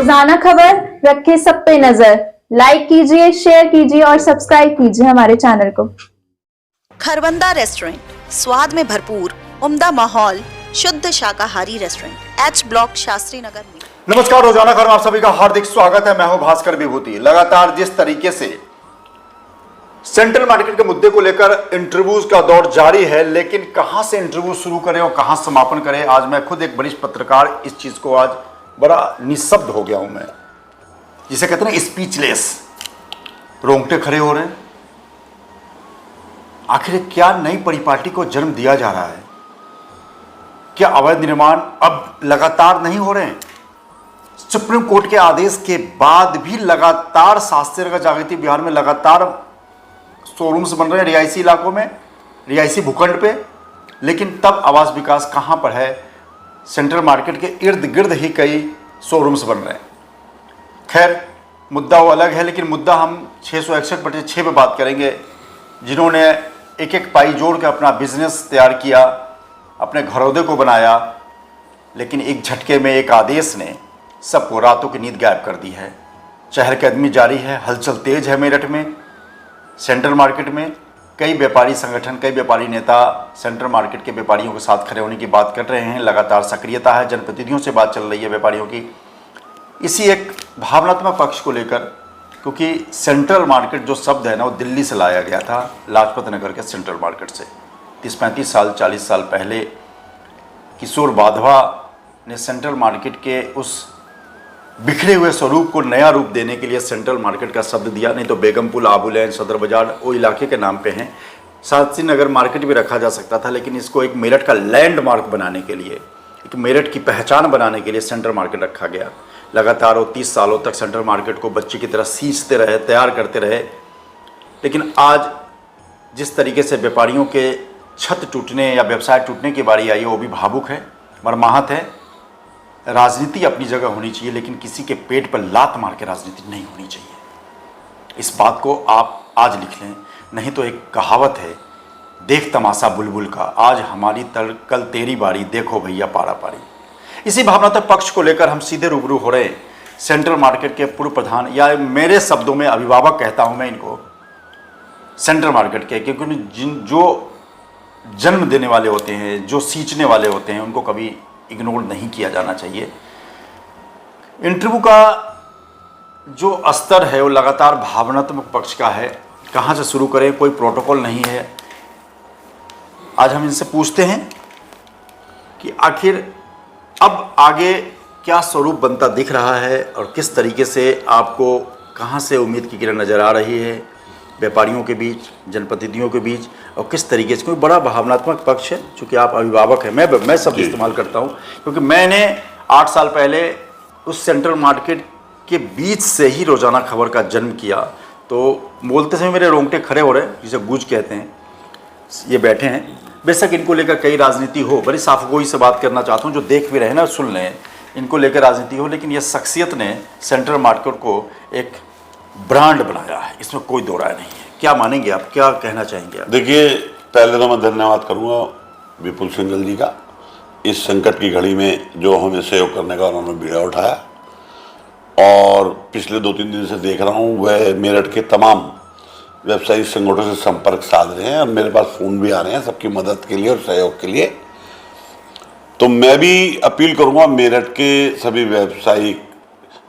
रोजाना खबर रखे सब पे नजर। लाइक कीजिए, शेयर कीजिए और सब्सक्राइब कीजिए हमारे चैनल को। खरवंदा रेस्टोरेंट, स्वाद में भरपूर, उम्दा माहौल, शुद्ध शाकाहारी restaurant, H block, Shastri Nagar में। नमस्कार, रोजाना खबर में आप सभी का हार्दिक स्वागत है। मैं हूं भास्कर विभूति। लगातार जिस तरीके से सेंट्रल मार्केट के मुद्दे को लेकर इंटरव्यूज का दौर जारी है, लेकिन कहां से इंटरव्यू शुरू करें और कहां समापन करें, आज मैं खुद एक वरिष्ठ पत्रकार इस चीज को आज बड़ा निशब्द हो गया हूं। मैं जिसे कहते हैं स्पीचलेस, रोंगटे खड़े हो रहे हैं। आखिर क्या नई परिपाटी को जन्म दिया जा रहा है? क्या अवैध निर्माण अब लगातार नहीं हो रहे हैं? सुप्रीम कोर्ट के आदेश के बाद भी लगातार शास्त्री नगर जागृति बिहार में लगातार शोरूम्स बन रहे हैं रिहायशी इलाकों में, रिहायशी भूखंड पे, लेकिन तब आवास विकास कहां पर है? सेंट्रल मार्केट के इर्द गिर्द ही कई शोरूम्स बन रहे हैं। खैर, मुद्दा वो अलग है, लेकिन मुद्दा हम 661/6 पे बात करेंगे, जिन्होंने एक एक पाई जोड़ के अपना बिजनेस तैयार किया, अपने घरौदे को बनाया, लेकिन एक झटके में एक आदेश ने सबको रातों की नींद गायब कर दी है। चहलकदमी जारी है, हलचल तेज है मेरठ में। सेंट्रल मार्केट में कई व्यापारी संगठन, कई व्यापारी नेता सेंट्रल मार्केट के व्यापारियों के साथ खड़े होने की बात कर रहे हैं। लगातार सक्रियता है, जनप्रतिनिधियों से बात चल रही है व्यापारियों की, इसी एक भावनात्मक पक्ष को लेकर, क्योंकि सेंट्रल मार्केट जो शब्द है ना, वो दिल्ली से लाया गया था, लाजपत नगर के सेंट्रल मार्केट से। 30-35 साल, 40 साल पहले किशोर वाधवा ने सेंट्रल मार्केट के उस बिखरे हुए स्वरूप को नया रूप देने के लिए सेंट्रल मार्केट का शब्द दिया। नहीं तो बेगमपुल, आबूलैंड, सदर बाजार वो इलाके के नाम पे हैं। शास्त्री नगर मार्केट भी रखा जा सकता था, लेकिन इसको एक मेरठ का लैंडमार्क बनाने के लिए, एक मेरठ की पहचान बनाने के लिए सेंट्रल मार्केट रखा गया। लगातार वो 30 सालों तक सेंट्रल मार्केट को बच्चे की तरह सींचते रहे, तैयार करते रहे। लेकिन आज जिस तरीके से व्यापारियों के छत टूटने या व्यवसाय टूटने की बारी आई है, वो भी भावुक है, मर्माहत है। राजनीति अपनी जगह होनी चाहिए, लेकिन किसी के पेट पर लात मार के राजनीति नहीं होनी चाहिए। इस बात को आप आज लिख लें, नहीं तो एक कहावत है, देख तमाशा बुलबुल का, आज हमारी कल तेरी बारी, देखो भैया पारा पारी। इसी भावनात्मक पक्ष को लेकर हम सीधे रूबरू हो रहे हैं सेंट्रल मार्केट के पूर्व प्रधान, या मेरे शब्दों में अभिभावक कहता हूं मैं इनको, सेंट्रल मार्केट के, क्योंकि जो जन्म देने वाले होते हैं, जो सींचने वाले होते हैं, उनको कभी इग्नोर नहीं किया जाना चाहिए। इंटरव्यू का जो स्तर है वो लगातार भावनात्मक पक्ष का है। कहाँ से शुरू करें, कोई प्रोटोकॉल नहीं है। आज हम इनसे पूछते हैं कि आखिर अब आगे क्या स्वरूप बनता दिख रहा है और किस तरीके से आपको कहाँ से उम्मीद की किरण नज़र आ रही है व्यापारियों के बीच, जनप्रतिनिधियों के बीच, और किस तरीके से, कोई बड़ा भावनात्मक पक्ष है। चूँकि आप अभिभावक हैं, मैं शब्द इस्तेमाल करता हूँ, क्योंकि मैंने 8 साल पहले उस सेंट्रल मार्केट के बीच से ही रोज़ाना खबर का जन्म किया। तो बोलते समय मेरे रोंगटे खड़े हो रहे हैं, जिसे गूंज कहते हैं। ये बैठे हैं, बेशक इनको लेकर कई राजनीति हो, बड़ी साफगोई से बात करना चाहता हूँ, जो देख भी रहे हैं ना, सुन लें, इनको लेकर राजनीति हो, लेकिन ये शख्सियत ने सेंट्रल मार्केट को एक ब्रांड बनाया है, इसमें कोई दो राय नहीं है। क्या मानेंगे आप, क्या कहना चाहेंगे आप? देखिए, पहले तो मैं धन्यवाद करूंगा विपुल सिंघल जी का, इस संकट की घड़ी में जो हमें सहयोग करने का उन्होंने बीड़ा उठाया। और पिछले 2-3 दिन से देख रहा हूं, वह मेरठ के तमाम व्यवसायिक संगठनों से संपर्क साध रहे हैं और मेरे पास फ़ोन भी आ रहे हैं सबकी मदद के लिए और सहयोग के लिए। तो मैं भी अपील करूंगा मेरठ के सभी व्यावसायिक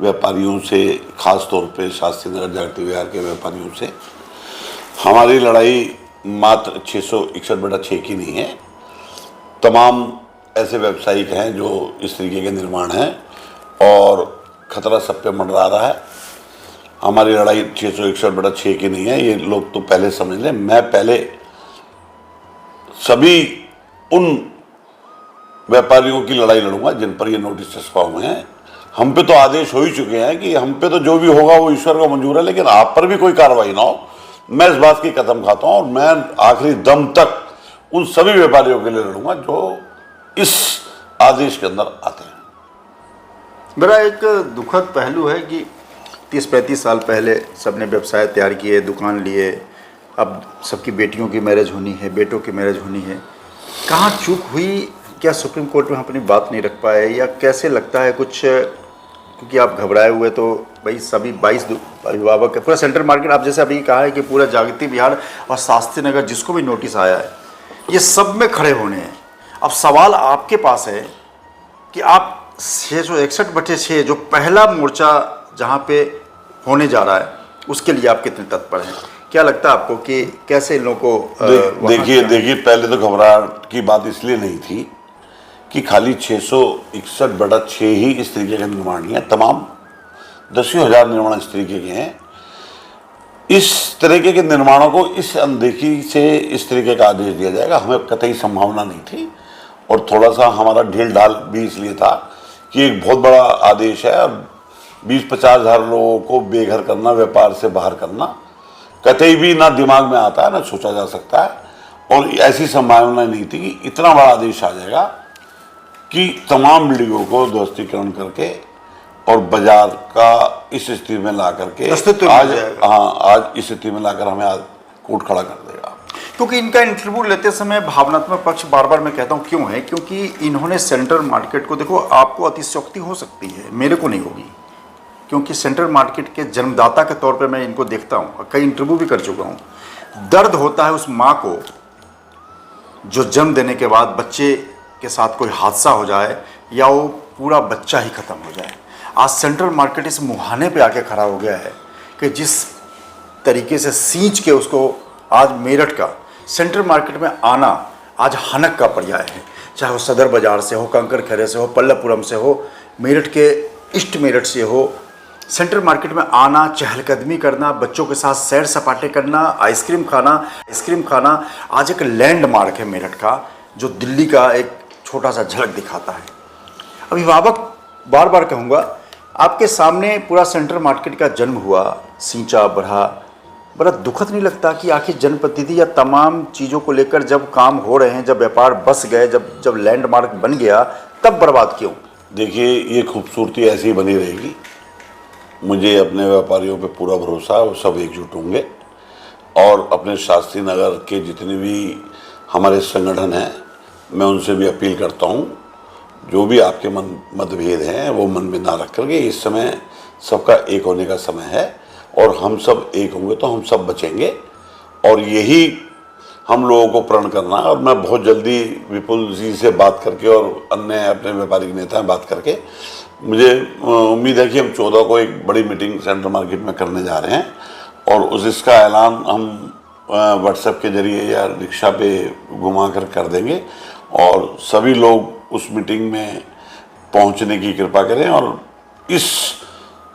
व्यापारियों से, खास तौर पे शास्त्री नगर जागृति विहार के व्यापारियों से, हमारी लड़ाई मात्र 661/6 की नहीं है। तमाम ऐसे व्यावसायिक हैं जो इस तरीके के निर्माण हैं और खतरा सब पे मंडरा रहा है। हमारी लड़ाई 661/6 की नहीं है, ये लोग तो पहले समझ लें। मैं पहले सभी उन व्यापारियों की लड़ाई लड़ूंगा जिन पर ये नोटिस चस्पा हुए हैं। हम पे तो आदेश हो ही चुके हैं कि हम पे तो जो भी होगा वो ईश्वर को मंजूर है, लेकिन आप पर भी कोई कार्रवाई ना हो, मैं इस बात की कदम खाता हूं। और मैं आखिरी दम तक उन सभी व्यापारियों के लिए लड़ूंगा जो इस आदेश के अंदर आते हैं। मेरा एक दुखद पहलू है कि 30-35 साल पहले सबने व्यवसाय तैयार किए, दुकान लिए, अब सबकी बेटियों की मैरिज होनी है, बेटों की मैरिज होनी है। कहाँ चूक हुई? क्या सुप्रीम कोर्ट में हम अपनी बात नहीं रख पाए, या कैसे लगता है कुछ क्योंकि आप घबराए हुए, तो भाई सभी 22 अभिभावक है, पूरा सेंट्रल मार्केट, आप जैसे अभी कहा है कि पूरा जागृति विहार और शास्त्री नगर जिसको भी नोटिस आया है, ये सब में खड़े होने हैं। अब सवाल आपके पास है कि आप 661/6 जो पहला मोर्चा जहाँ पे होने जा रहा है, उसके लिए आप कितने तत्पर हैं? क्या लगता है आपको कि कैसे इन लोगों को देखिए पहले तो घबराहट की बात इसलिए नहीं थी कि खाली 661/6 ही इस तरीके का निर्माण नहीं है, तमाम 10,000 निर्माण इस तरीके के हैं। इस तरीके के निर्माणों को इस अनदेखी से इस तरीके का आदेश दिया जाएगा, हमें कतई संभावना नहीं थी। और थोड़ा सा हमारा ढील ढाल भी इसलिए था कि एक बहुत बड़ा आदेश है, 20-50 हज़ार लोगों को बेघर करना, व्यापार से बाहर करना कतई भी ना दिमाग में आता है, ना सोचा जा सकता है। और ऐसी संभावना नहीं थी कि इतना बड़ा आदेश आ जाएगा कि तमाम बिल्डिंगों को ध्वस्तीकरण करके और बाजार का इस स्थिति में ला करके आज इस स्थिति में लाकर हमें आज कोर्ट खड़ा कर देगा। क्योंकि इनका इंटरव्यू लेते समय भावनात्मक पक्ष बार बार मैं कहता हूँ क्यों है, क्योंकि इन्होंने सेंट्रल मार्केट को, देखो आपको अतिशयोक्ति हो सकती है, मेरे को नहीं होगी, क्योंकि सेंट्रल मार्केट के जन्मदाता के तौर पे मैं इनको देखता हूँ, कई इंटरव्यू भी कर चुका हूँ। दर्द होता है उस माँ को जो जन्म देने के बाद बच्चे के साथ कोई हादसा हो जाए या वो पूरा बच्चा ही ख़त्म हो जाए। आज सेंट्रल मार्केट इस मुहाने पे आके खड़ा हो गया है कि जिस तरीके से सींच के उसको आज मेरठ का सेंट्रल मार्केट में आना आज हनक का पर्याय है, चाहे वो सदर बाज़ार से हो, कंकर खैरे से हो, पल्लवपुरम से हो, मेरठ के ईस्ट मेरठ से हो, सेंट्रल मार्केट में आना, चहलकदमी करना, बच्चों के साथ सैर सपाटे करना, आइसक्रीम खाना आज एक लैंडमार्क है मेरठ का, जो दिल्ली का एक छोटा सा झलक दिखाता है। अभिभावक बार बार कहूँगा, आपके सामने पूरा सेंट्रल मार्केट का जन्म हुआ, सींचा बढ़ा, बड़ा दुखद नहीं लगता कि आखिर जनप्रतिनिधि या तमाम चीज़ों को लेकर जब काम हो रहे हैं, जब व्यापार बस गए, जब लैंडमार्क बन गया, तब बर्बाद क्यों? देखिए ये खूबसूरती ऐसी ही बनी रहेगी। मुझे अपने व्यापारियों पे पूरा भरोसा है, वो सब एकजुट होंगे और अपने शास्त्री नगर के जितने भी हमारे संगठन हैं, मैं उनसे भी अपील करता हूँ, जो भी आपके मतभेद हैं वो मन में ना रख करके इस समय सबका एक होने का समय है और हम सब एक होंगे तो हम सब बचेंगे और यही हम लोगों को प्रण करना है। और मैं बहुत जल्दी विपुल जी से बात करके और अन्य अपने व्यापारिक नेता बात करके, मुझे उम्मीद है कि हम 14 को एक बड़ी मीटिंग सेंट्रल मार्केट में करने जा रहे हैं और इसका ऐलान हम व्हाट्सएप के जरिए या रिक्शा पे घुमा कर देंगे और सभी लोग उस मीटिंग में पहुंचने की कृपा करें। और इस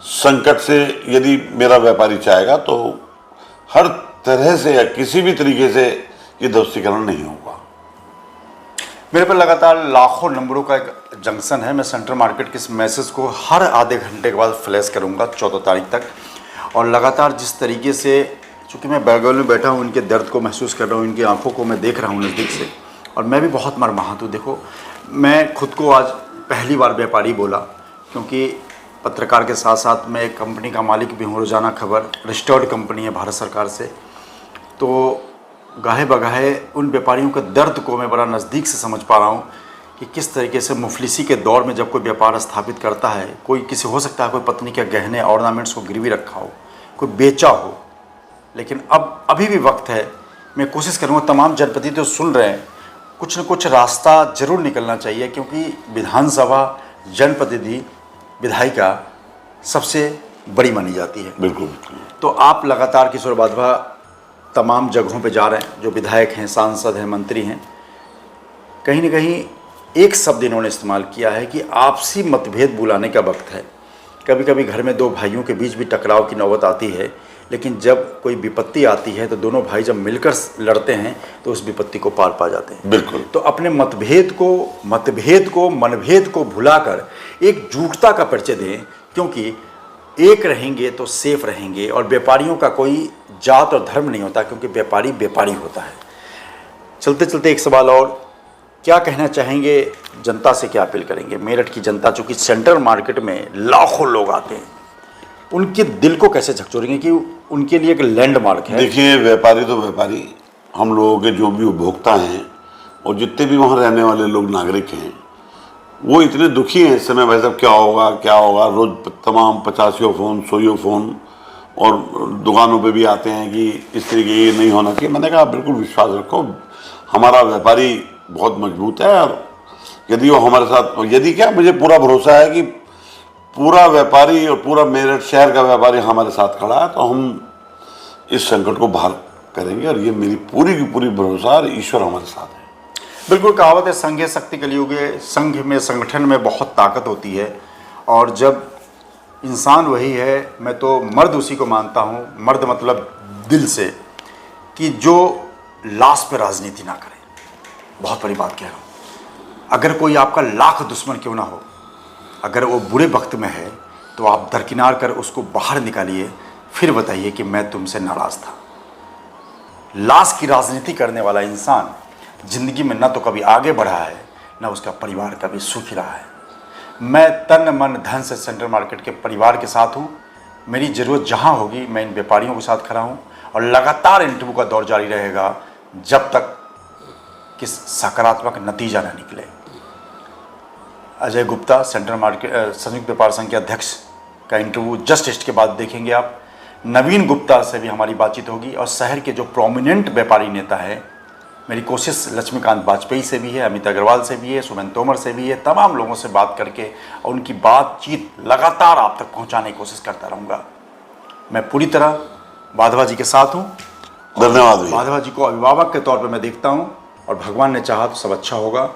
संकट से यदि मेरा व्यापारी चाहेगा तो हर तरह से या किसी भी तरीके से ये ध्वस्तीकरण नहीं होगा। मेरे पर लगातार लाखों नंबरों का एक जंक्शन है। मैं सेंट्रल मार्केट के इस मैसेज को हर आधे घंटे के बाद फ्लैश करूंगा 14 तारीख तक। और लगातार जिस तरीके से, चूँकि मैं बगल में बैठा हूँ, इनके दर्द को महसूस कर रहा हूँ, इनकी आंखों को मैं देख रहा हूँ नज़दीक से, और मैं भी बहुत मर्माहत हूँ। देखो, मैं खुद को आज पहली बार व्यापारी बोला, क्योंकि पत्रकार के साथ साथ मैं एक कंपनी का मालिक भी हूँ, रोज़ाना खबर रजिस्टर्ड कंपनी है भारत सरकार से। तो गाहे बगाहे उन व्यापारियों के दर्द को मैं बड़ा नज़दीक से समझ पा रहा हूँ कि किस तरीके से मुफलिसी के दौर में जब कोई व्यापार स्थापित करता है, कोई किसी हो सकता है कोई पत्नी के गहने ऑर्नामेंट्स को गिरवी रखा हो, कोई बेचा हो, लेकिन अब अभी भी वक्त है। मैं कोशिश करूँगा, तमाम जनप्रतिनिधि तो सुन रहे हैं, कुछ न कुछ रास्ता जरूर निकलना चाहिए, क्योंकि विधानसभा जनप्रतिनिधि विधायिका सबसे बड़ी मानी जाती है। बिल्कुल। तो आप लगातार किशोर वाधवा तमाम जगहों पे जा रहे हैं, जो विधायक हैं, सांसद हैं, मंत्री हैं, कहीं न कहीं एक शब्द इन्होंने इस्तेमाल किया है कि आपसी मतभेद बुलाने का वक्त है। कभी कभी घर में दो भाइयों के बीच भी टकराव की नौबत आती है, लेकिन जब कोई विपत्ति आती है तो दोनों भाई जब मिलकर लड़ते हैं तो उस विपत्ति को पार पा जाते हैं। बिल्कुल। तो अपने मतभेद को मनभेद को भुलाकर एकजुटता का परिचय दें, क्योंकि एक रहेंगे तो सेफ रहेंगे। और व्यापारियों का कोई जात और धर्म नहीं होता, क्योंकि व्यापारी व्यापारी होता है। चलते चलते एक सवाल और, क्या कहना चाहेंगे, जनता से क्या अपील करेंगे? मेरठ की जनता, चूँकि सेंट्रल मार्केट में लाखों लोग आते हैं, उनके दिल को कैसे झकझोरेंगे कि उनके लिए एक लैंडमार्क है? देखिए, व्यापारी तो व्यापारी, हम लोगों के जो भी उपभोक्ता हैं और जितने भी वहाँ रहने वाले लोग नागरिक हैं, वो इतने दुखी हैं इस समय, भाई साहब क्या होगा क्या होगा। रोज तमाम 50 फ़ोन 100 फ़ोन और दुकानों पे भी आते हैं कि इस तरीके ये नहीं होना चाहिए। मैंने कहा बिल्कुल विश्वास रखो, हमारा व्यापारी बहुत मजबूत है और यदि वो हमारे साथ, यदि क्या, मुझे पूरा भरोसा है कि पूरा व्यापारी और पूरा मेरठ शहर का व्यापारी हमारे साथ खड़ा है, तो हम इस संकट को बाहर करेंगे और ये मेरी पूरी की पूरी भरोसा और ईश्वर हमारे साथ है। बिल्कुल कहावत है, संघ है शक्ति कलयुग है। संघ में, संगठन में बहुत ताकत होती है और जब इंसान वही है, मैं तो मर्द उसी को मानता हूँ, मर्द मतलब दिल से, कि जो लाश पे राजनीति ना करे। बहुत बड़ी बात कह रहा हूँ। अगर कोई आपका लाख दुश्मन क्यों ना हो, अगर वो बुरे वक्त में है तो आप दरकिनार कर उसको बाहर निकालिए, फिर बताइए कि मैं तुमसे नाराज़ था। लाश की राजनीति करने वाला इंसान जिंदगी में न तो कभी आगे बढ़ा है, न उसका परिवार कभी सुखी रहा है। मैं तन मन धन से सेंट्रल मार्केट के परिवार के साथ हूँ। मेरी ज़रूरत जहाँ होगी मैं इन व्यापारियों के साथ खड़ा हूँ और लगातार इंटरव्यू का दौर जारी रहेगा जब तक कि सकारात्मक नतीजा न निकले। अजय गुप्ता, सेंट्रल मार्केट संयुक्त व्यापार संघ के अध्यक्ष का इंटरव्यू जस्ट टेस्ट के बाद देखेंगे आप। नवीन गुप्ता से भी हमारी बातचीत होगी और शहर के जो प्रोमिनेंट व्यापारी नेता है, मेरी कोशिश लक्ष्मीकांत वाजपेयी से भी है, अमित अग्रवाल से भी है, सुमन तोमर से भी है, तमाम लोगों से बात करके और उनकी बातचीत लगातार आप तक पहुंचाने की कोशिश करता रहूँगा। मैं पूरी तरह वाधवा जी के साथ हूँ। धन्यवाद भैया। वाधवा जी को अभिभावक के तौर पर मैं देखता हूँ और भगवान ने चाहा तो सब अच्छा होगा।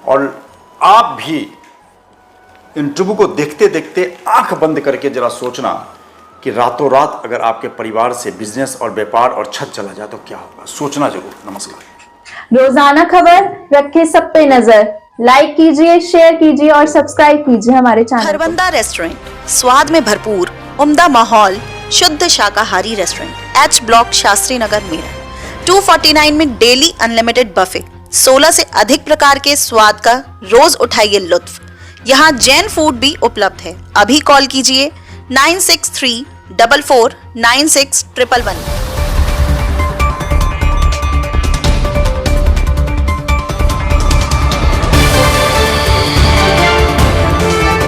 और आप भी इंटरव्यू को देखते देखते आंख बंद करके जरा सोचना कि रातों रात अगर आपके परिवार से बिजनेस और व्यापार और छत चला जाए तो क्या होगा। सोचना जरूर। नमस्कार। रोजाना खबर रखे सब पे नजर। लाइक कीजिए, शेयर कीजिए और सब्सक्राइब कीजिए हमारे चैनल को। खरबंदा रेस्टोरेंट, स्वाद में भरपूर, उम्दा माहौल, शुद्ध शाकाहारी restaurant, H block, Shastri Nagar, Meerut. 249 में डेली अनलिमिटेड बफे, 16 से अधिक प्रकार के स्वाद का रोज उठाइए लुत्फ। यहाँ जैन फूड भी उपलब्ध है। अभी कॉल कीजिए 9634496111।